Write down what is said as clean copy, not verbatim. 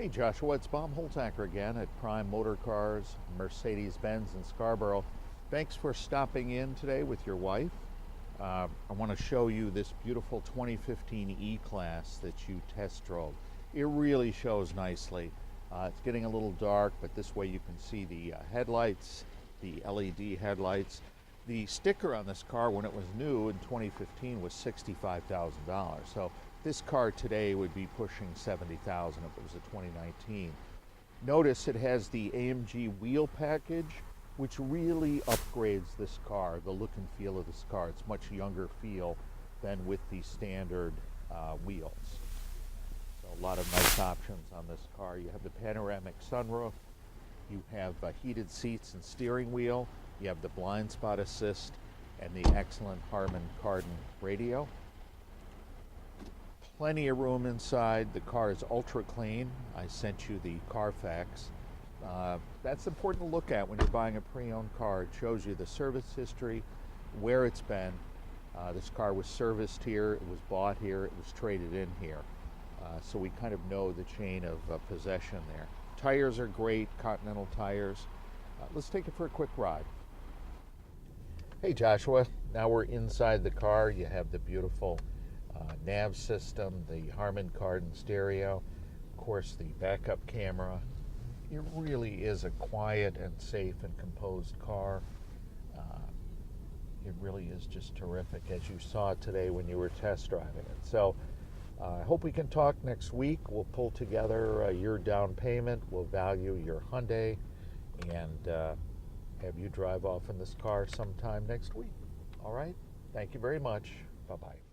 Hey Joshua, it's Bob Holzhacker again at Prime Motor Cars, Mercedes-Benz in Scarborough. Thanks for stopping in today with your wife. I want to show you this beautiful 2015 E-Class that you test drove. It really shows nicely. It's getting a little dark, but this way you can see the headlights, the LED headlights. The sticker on this car when it was new in 2015 was $65,000. So this car today would be pushing $70,000 if it was a 2019. Notice it has the AMG wheel package, which really upgrades this car, the look and feel of this car. It's much younger feel than with the standard wheels. So a lot of nice options on this car. You have the panoramic sunroof, you have heated seats and steering wheel, you have the blind spot assist, and the excellent Harman kardon radio. Plenty of room inside. The car is ultra clean. I sent you the Carfax. That's important to look at when you're buying a pre-owned car. It shows you the service history, where it's been. This car was serviced here, it was bought here, it was traded in here. So we kind of know the chain of possession there. Tires are great, Continental tires. Let's take it for a quick ride. Hey Joshua, now we're inside the car. You have the beautiful nav system, the Harman kardon stereo, of course the backup camera. It really is a quiet and safe and composed car. It really is just terrific, as you saw today when you were test driving it. So I hope we can talk next week. We'll pull together your down payment, we'll value your Hyundai, and have you drive off in this car sometime next week. All right? Thank you very much. Bye-bye.